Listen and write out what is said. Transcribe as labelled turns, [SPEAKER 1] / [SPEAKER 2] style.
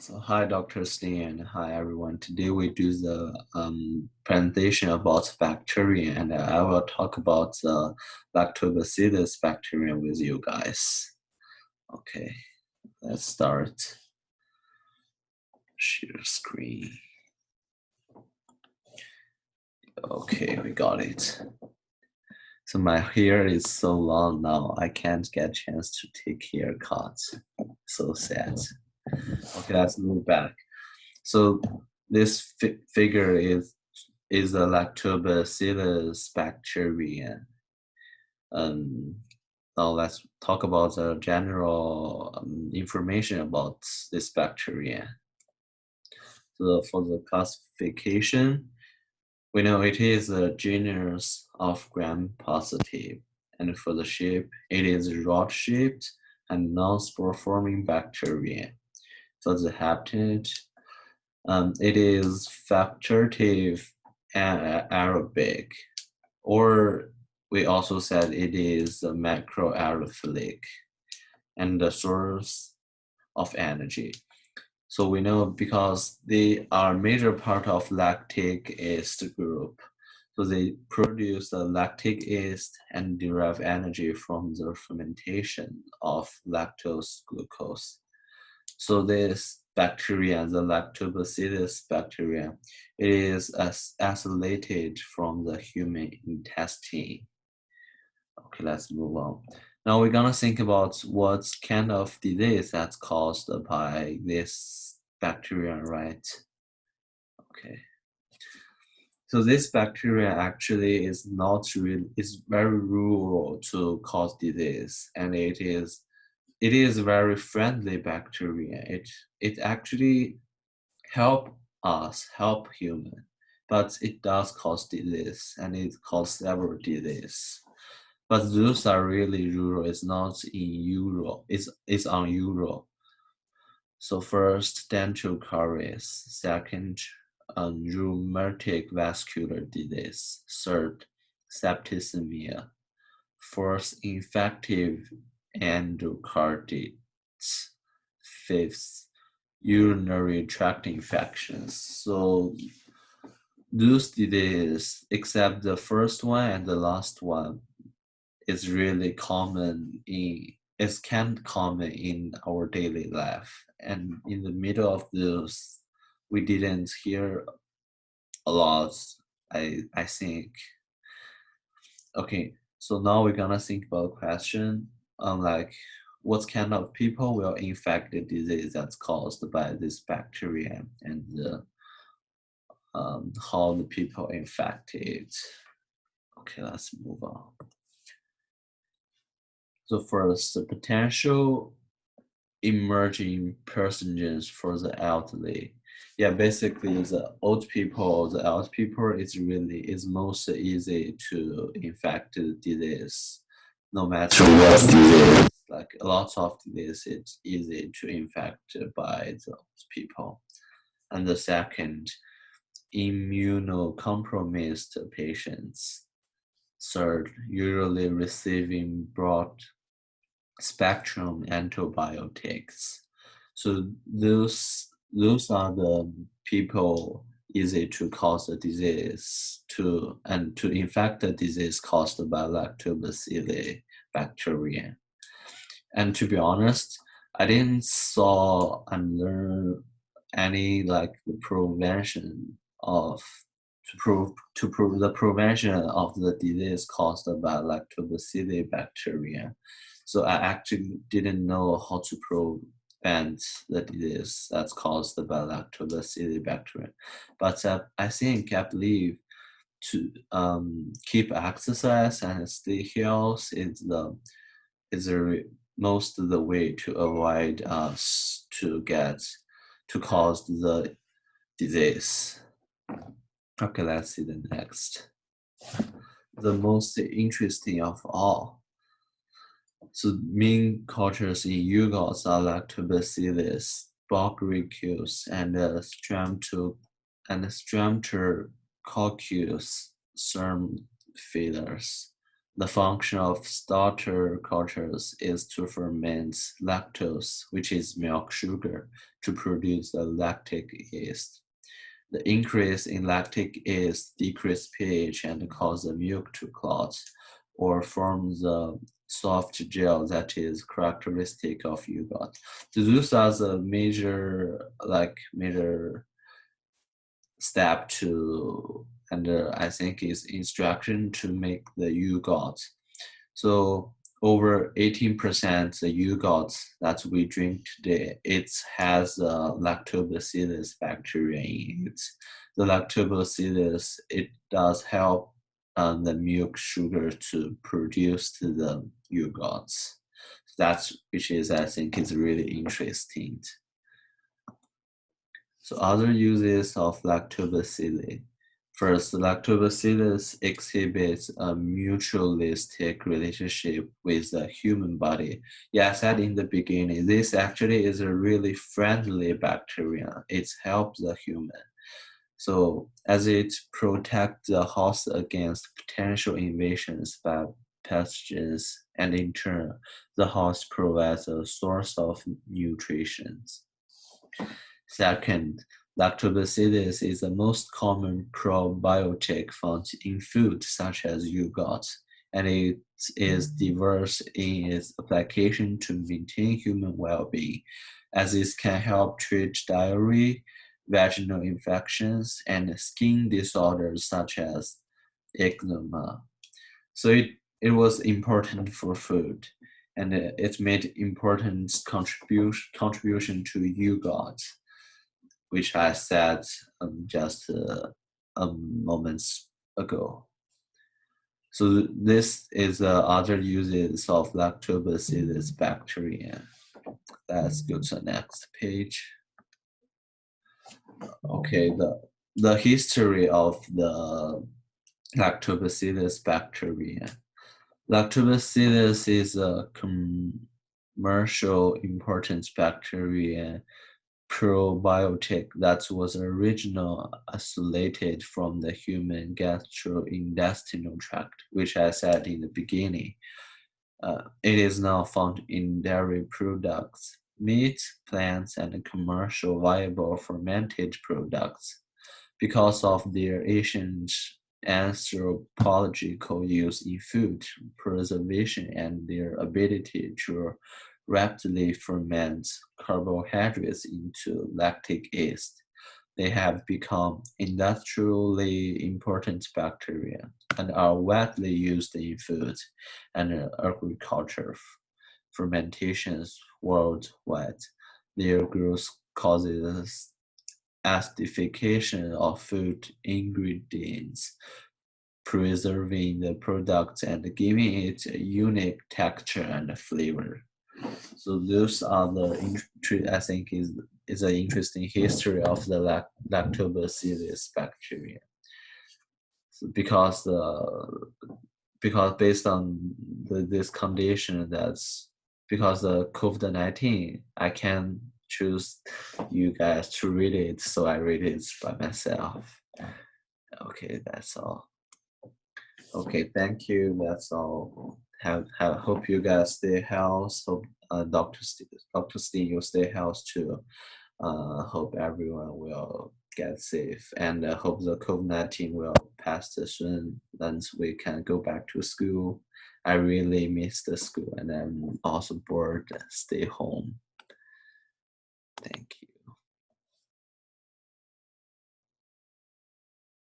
[SPEAKER 1] So hi, Dr. Steen. Hi, everyone. Today we do the presentation about bacteria, and I will talk about the lactobacillus bacteria with you guys. Okay, let's start. Share screen. Okay, we got it. So my hair is so long now, I can't get a chance to take haircuts. So sad. Okay, let's move back. So this figure is a lactobacillus bacteria. Um, Now let's talk about the general information about this bacteria. So for the classification, we know it is a genus of gram-positive, and for the shape, it is rod-shaped and non-spore-forming bacteria. For the habitat, it is facultative and aerobic, or we also said it is a macroaerophilic and the source of energy. So we know because they are major part of lactic acid group. So they produce the lactic acid and derive energy from the fermentation of lactose glucose. So this bacteria, the lactobacillus bacteria, it is isolated from the human intestine. Okay, let's move on. Now we're gonna think about what kind of disease that's caused by this bacteria, right? Okay. So this bacteria actually is not really, it's very rural to cause disease, and it is very friendly bacteria. It actually help human, but it does cause disease, and it causes several disease. But those are really rural. It's not in Europe. It's on Europe. So first, dental caries. Second, rheumatic vascular disease. Third, septicemia. Fourth, infective endocarditis. Fifth, urinary tract infections. So those diseases, except the first one and the last one, is really common it's kind of common in our daily life, and in the middle of this we didn't hear a lot. I think. Okay, so now we're gonna think about a question like what kind of people will infect the disease that's caused by this bacteria, and how the people infected. Okay, let's move on. So first, the potential emerging personages for the elderly. Yeah, basically the old people is most easy to infect the disease, no matter what disease. Like a lot of disease, it's easy to infect by those people. And the second, immunocompromised patients. Third, usually receiving broad spectrum antibiotics. So those are the people easy to cause a disease to infect a disease caused by lactobacilli bacteria. And to be honest, I didn't saw and learn any like the prevention of to prove the prevention of the disease caused by lactobacilli bacteria. So I actually didn't know how to prevent the disease that's caused by lactobacilli bacteria. But I believe to keep exercise and stay healthy is most of the way to avoid us to cause the disease. Okay, let's see the next. The most interesting of all. So main cultures in Yugos are Lactobacillus, Bocricus, and Streptococcus thermophilus. The function of starter cultures is to ferment lactose, which is milk sugar, to produce the lactic yeast. The increase in lactic yeast decreases pH and causes the milk to clot or form the soft gel that is characteristic of yogurt. So those are the major step to, and I think is instruction to make the yogurt. So over 18% the yogurt that we drink today, it has lactobacillus bacteria in it. The lactobacillus, it does help the milk sugar to produce the yogurts. That's which is I think is really interesting. So other uses of lactobacilli. First, lactobacillus exhibits a mutualistic relationship with the human body. Yeah, I said in the beginning, this actually is a really friendly bacteria. It helps the human. So as it protects the host against potential invasions by pathogens, and in turn, the host provides a source of nutrition. Second, lactobacillus is the most common probiotic found in food such as yogurt, and it is diverse in its application to maintain human well-being, as it can help treat diarrhea, vaginal infections, and skin disorders such as eczema. So it was important for food, and it made important contribution to yogurt, which I said just moments ago. So this is other uses of lactobacillus bacteria. Let's go to the next page. Okay, the history of the lactobacillus bacteria. Lactobacillus is a commercial important bacteria probiotic that was originally isolated from the human gastrointestinal tract, which I said in the beginning. It is now found in dairy products, meat, plants, and commercial viable fermented products. Because of their ancient anthropological use in food preservation and their ability to rapidly ferment carbohydrates into lactic acid, they have become industrially important bacteria and are widely used in food and agriculture fermentations worldwide. Their growth causes acidification of food ingredients, preserving the product and giving it a unique texture and flavor. So those are I think is an interesting history of the lactobacillus bacteria. So because based on this condition, that's because the COVID-19, I can choose you guys to read it, so I read it by myself. Okay, that's all. Okay, thank you. That's all. Hope you guys stay healthy. Hope Dr. Steen, you stay healthy too. Hope everyone will get safe, and hope the COVID-19 will pass soon. Then we can go back to school. I really miss the school, and I'm also bored. Stay home.